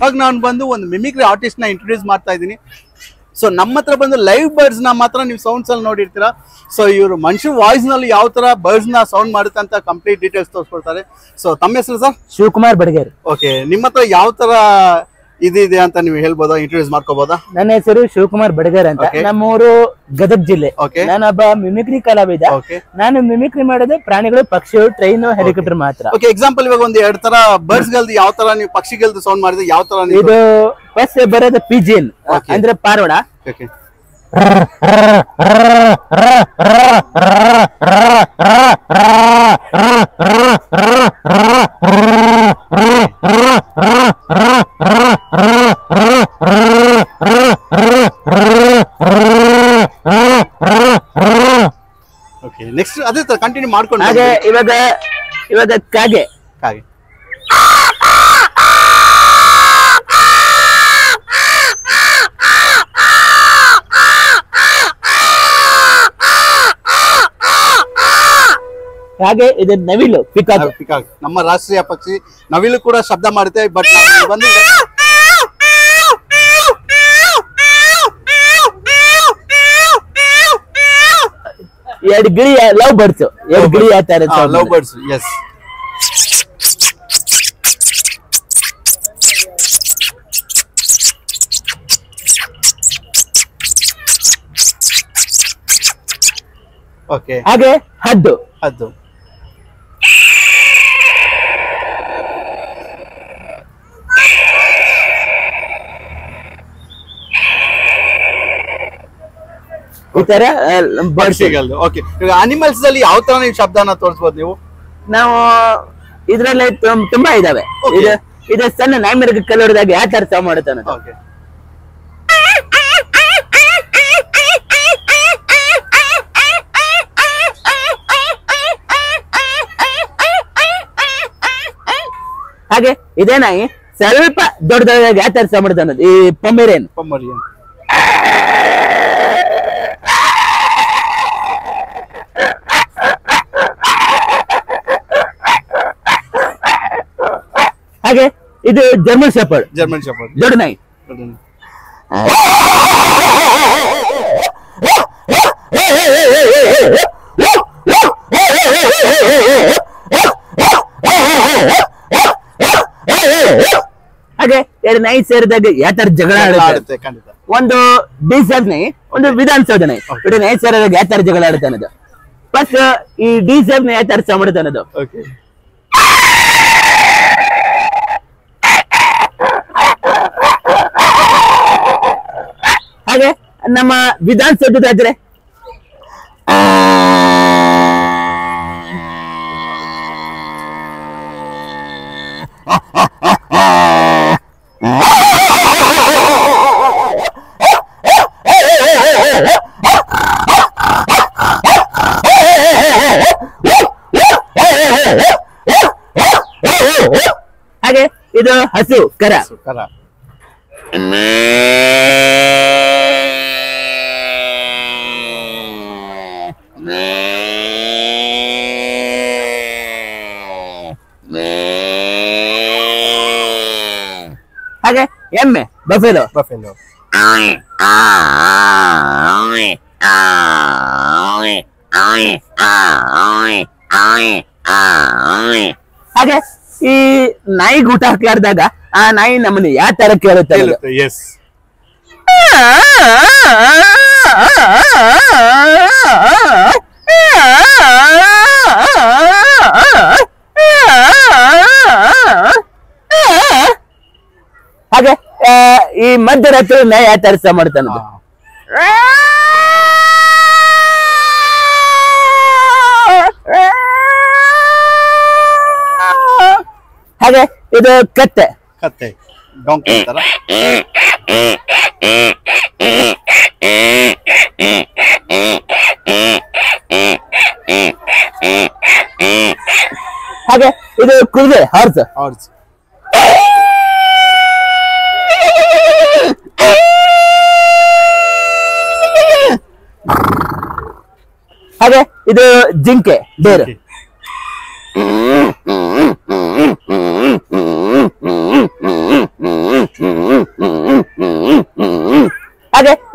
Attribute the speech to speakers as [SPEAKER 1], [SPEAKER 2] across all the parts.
[SPEAKER 1] ಇವಾಗ ನಾನು ಬಂದು ಒಂದು ಮಿಮಿಕ್ರಿ ಆರ್ಟಿಸ್ಟ್ ನ ಇಂಟ್ರೊಡ್ಯೂಸ್ ಮಾಡ್ತಾ ಇದ್ದೀನಿ. ಸೊ ನಮ್ಮ ಹತ್ರ ಬಂದು ಲೈವ್ ಬರ್ಡ್ಸ್ ನ ಮಾತ್ರ ನೀವು ಸೌಂಡ್ಸ್ ಅಲ್ಲಿ ನೋಡಿರ್ತೀರಾ. ಸೊ ಇವರು ಮನುಷ್ಯ ವಾಯ್ಸ್ ನಲ್ಲಿ ಯಾವ ತರ ಬರ್ಡ್ಸ್ ನ ಸೌಂಡ್ ಮಾಡುತ್ತೆ ಅಂತ ಕಂಪ್ಲೀಟ್ ಡೀಟೇಲ್ಸ್ ತೋರಿಸ್ಕೊಡ್ತಾರೆ. ಸೊ ತಮ್ಮ ಹೆಸರು ಸರ್?
[SPEAKER 2] ಶಿವಕುಮಾರ್ ಬಡಗೇರಿ.
[SPEAKER 1] ಓಕೆ, ನಿಮ್ಮ ಹತ್ರ ಯಾವ ತರ ಇದೆ ಅಂತ ನೀವು ಹೇಳ್ಬೋದಾ, ಇಂಟ್ರೊಡ್ಯೂಸ್ ಮಾಡ್ಕೋಬಹುದಾ?
[SPEAKER 2] ನನ್ನ ಹೆಸರು ಶಿವಕುಮಾರ್ ಬಡಗೇರ್ ಅಂತ. ನಮ್ಮೂರು ಗದಗ ಜಿಲ್ಲೆ. ನಾನೊಬ್ಬ ಮಿಮಿಕ್ರಿ ಕಲಾವಿದ. ನಾನು ಮಿಮಿಕ್ರಿ ಮಾಡೋದು ಪ್ರಾಣಿಗಳು, ಪಕ್ಷಿಗಳು, ಟ್ರೈನ್, ಹೆಲಿಕಾಪ್ಟರ್ ಮಾತ್ರ.
[SPEAKER 1] ಓಕೆ, ಎಕ್ಸಾಂಪಲ್ ಇವಾಗ ಒಂದು 2 ತರ ಬರ್ಡ್ಸ್ ಗಳದ್ದು ಯಾವ ತರ ನೀವು ಪಕ್ಷಿಗಳದ್ದು ಸೌಂಡ್ ಮಾಡಿದ್ರೆ ಯಾವ ತರ?
[SPEAKER 2] ಇದು ಫಸ್ಟ್ ಬರೋದು ಪಿಜಿಯನ್ ಅಂದ್ರೆ ಪಾರೋಡ.
[SPEAKER 1] ಓಕೆ, ನೆಕ್ಸ್ಟ್ ಅದೇ ತರ ಕಂಟಿನ್ಯೂ ಮಾಡ್ಕೊಂಡು
[SPEAKER 2] ಹಾಗೆ ಇವಾಗ ಕಾಗೆ ಹಾಗೆ ಇದು ನವಿಲು, ಪಿಕಾಕ್
[SPEAKER 1] ನಮ್ಮ ರಾಷ್ಟ್ರೀಯ ಪಕ್ಷಿ. ನವಿಲು ಕೂಡ ಶಬ್ದ ಮಾಡುತ್ತೆ. ಬಟ್ ಬಂದು
[SPEAKER 2] ಎರಡು ಗಿಳಿ ಲವ್ ಬರ್ಡ್ಸ್, ಎರಡು ಗಿಳಿ ಆತರ
[SPEAKER 1] ಲವ್ ಬರ್ಡ್ಸ್. S, okay.
[SPEAKER 2] ಹಾಗೆ ಹದ್ದು ಈ ತರ
[SPEAKER 1] ಪಕ್ಷಿಗಳದ್ದು. ಓಕೆ, ಅನಿಮಲ್ಸ್ ಅಲ್ಲಿ ಯಾವ ತರ ನೀವು ಶಬ್ದನ ತೋರಿಸಬಹುದು ನೀವು?
[SPEAKER 2] ನಾವು ಇದ್ರಲ್ಲಿ ತುಂಬಾ ಇದಾವೆ. ಇದು ಸಣ್ಣ ನಾಯಿ ಮರಿಗೆ ಕಲ್ಲು ಹೊಡೆದಾಗ ಯಾವ ತರ ಸೌಂಡ್ ಮಾಡುತ್ತೆ ಅನ್ನೋದು. ಹಾಗೆ ಇದೇ ನಾಯಿ ಸ್ವಲ್ಪ ದೊಡ್ಡದಾಗ ಯಾವ ತರ ಸೌಂಡ್ ಮಾಡುತ್ತೆ ಅನ್ನೋದು ಈ ಪೊಮೆರಿಯನ್. ಹಾಗೆ ಇದು ಜರ್ಮನ್ ಶೆಪರ್ಡ್, ದೊಡ್ಡ ನಾಯಿ. ಹಾಗೆ ಎರಡು ನಾಯಿ ಸೇರಿದಾಗ ಯಾವ ತರ ಜಗಳ ಆಡುತ್ತೆ. ಒಂದು ಡಿಸರ್ವ್ ನಾಯಿ, ಒಂದು ವಿಧಾನಸೌಧ ನಾಯಿ. ಎರಡು ನಾಯಿ ಸೇರಿದಾಗ ಯಾವ ತರ ಜಗಳ ಆಡುತ್ತೆ ಅನ್ನೋದು. ಫಸ್ಟ್ ಈ ಡಿಸರ್ವ್ ನಾಯಿ ಯಾವ ತರ ಸೌಂಡ್ ಮಾಡುತ್ತೆ ಅನ್ನೋದು. ಹಾಗೆ ನಮ್ಮ ವಿಧಾನಸೌಧದಾದ್ರೆ ಹಾಗೆ ಇದು ಹಸು ಕರ. ಹಾಗೆ ಎಮ್ಮೆ ಬಫೆಲೋ. ಹಾಗೆ ಈ ನಾಯಿ ಊಟ ಹಾಕ್ಲಾರ್ದಾಗ ಆ ನಾಯಿ ನಮ್ಮನ್ನ ಯಾವ ತರ ಕೇಳುತ್ತೆ. ಹಾಗೆ ಈ ಮಧ್ಯರಾತ್ರಿ ನಾಯಿ ಯಾವ ತರ ಸೌಂಡ್ ಮಾಡುತ್ತೆ ಅನ್ನೋದು. ಹಾಗೆ ಇದು ಕತ್ತೆ. ಹಾಗೆ ಇದು ಕುದುರೆ, ಹಾರ್ಸ್. ಹಾಗೆ ಇದು ಜಿಂಕೆ, ಡೇರ್.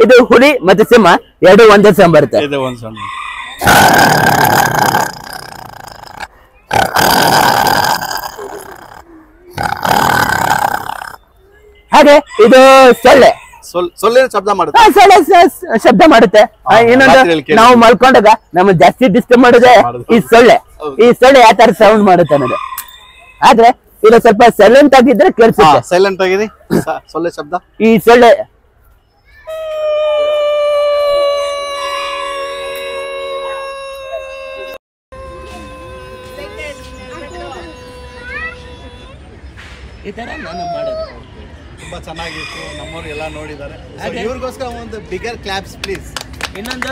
[SPEAKER 2] ಇದು ಹುಲಿ ಮತ್ತೆ ಸಿಂಹ ಎರಡು ಒಂದೇ ಸಮ ಬರುತ್ತೆ.
[SPEAKER 1] ಇದು ಒಂದು ಸೌಂಡ್.
[SPEAKER 2] ಹಾಗೆ ಇದು ಸೊಳ್ಳೆ
[SPEAKER 1] ಸೊಳ್ಳೆ ಶಬ್ದ ಮಾಡುತ್ತೆ.
[SPEAKER 2] ಸೊಳ್ಳೆ ಶಬ್ದ ಮಾಡುತ್ತೆ. ಇನ್ನೊಂದು ನಾವು ಮಲ್ಕೊಂಡಾಗ ನಮ್ಗೆ ಜಾಸ್ತಿ ಡಿಸ್ಟರ್ಬ್ ಮಾಡೋದೇ ಈ ಸೊಳ್ಳೆ. ಈ ಸೊಳ್ಳೆ ಯಾವ ತರ ಸೌಂಡ್ ಮಾಡುತ್ತೆ ಅನ್ನೋದು. ಆದ್ರೆ ಇದು ಸ್ವಲ್ಪ ಸೈಲೆಂಟ್ ಆಗಿದ್ರೆ ಕೇಳಿಸುತ್ತೆ.
[SPEAKER 1] ಸೈಲೆಂಟ್ ಆಗಿದೆ ಸೊಳ್ಳೆ ಶಬ್ದ.
[SPEAKER 2] ಈ ಸೊಳ್ಳೆ ಈ ತರ ನಾನು ಮಾಡೋದು
[SPEAKER 1] ತುಂಬಾ ಚೆನ್ನಾಗಿತ್ತು. ನಮ್ಮವ್ರು ಎಲ್ಲ ನೋಡಿದ್ದಾರೆ. ಇವ್ರಿಗೋಸ್ಕರ ಒಂದು ಬಿಗರ್ ಕ್ಲಾಪ್ಸ್ ಪ್ಲೀಸ್.
[SPEAKER 2] ಇನ್ನೊಂದು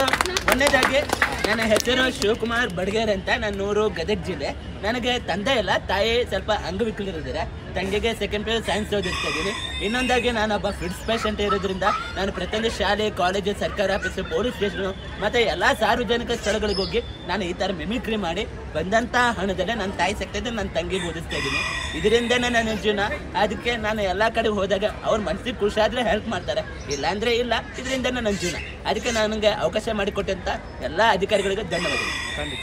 [SPEAKER 2] ಒಂದನೇದಾಗಿ ನನ್ನ ಹೆಸರು ಶಿವಕುಮಾರ್ ಬಡ್ಗೇರ್ ಅಂತ. ನಾನು ಊರು ಗದಗ ಜಿಲ್ಲೆ. ನನಗೆ ತಂದೆ ಇಲ್ಲ, ತಾಯಿ ಸ್ವಲ್ಪ ಅಂಗವಿಕಲರಿದ್ದಾರೆ. ತಂಗಿಗೆ ಸೆಕೆಂಡ್ ಪಿ ಯು ಸೈನ್ಸ್ ಓದಿಸ್ತಾ ಇದ್ದೀನಿ. ಇನ್ನೊಂದಾಗಿ ನಾನೊಬ್ಬ ಫಿಟ್ಸ್ ಪೇಷಂಟ್ ಇರೋದ್ರಿಂದ ನಾನು ಪ್ರತಿಯೊಂದು ಶಾಲೆ, ಕಾಲೇಜು, ಸರ್ಕಾರ ಆಫೀಸು, ಪೊಲೀಸ್ ಸ್ಟೇಷನು ಮತ್ತು ಎಲ್ಲ ಸಾರ್ವಜನಿಕ ಸ್ಥಳಗಳಿಗೆ ಹೋಗಿ ನಾನು ಈ ಥರ ಮಿಮಿಕ್ರಿ ಮಾಡಿ ಬಂದಂಥ ಹಣದಲ್ಲೇ ನನ್ನ ತಾಯಿ ಸಕ್ತಿದ್ದೆ, ನನ್ನ ತಂಗಿಗೆ ಓದಿಸ್ತಾ ಇದ್ದೀನಿ. ಇದರಿಂದನೇ ನನ್ನ ಜೀವನ. ಅದಕ್ಕೆ ನಾನು ಎಲ್ಲ ಕಡೆ ಹೋದಾಗ ಅವ್ರ ಮನಸ್ಸಿಗೆ ಖುಷಿ ಆದರೆ ಹೆಲ್ಪ್ ಮಾಡ್ತಾರೆ, ಇಲ್ಲಾಂದರೆ ಇಲ್ಲ. ಇದರಿಂದನೇ ನನ್ನ ಜೀವನ. ಅದಕ್ಕೆ ನನಗೆ ಅವಕಾಶ ಮಾಡಿಕೊಟ್ಟಂಥ ಎಲ್ಲ ಅಧಿಕಾರಿಗಳಿಗೆ ಧನ್ಯವಾದಗಳು.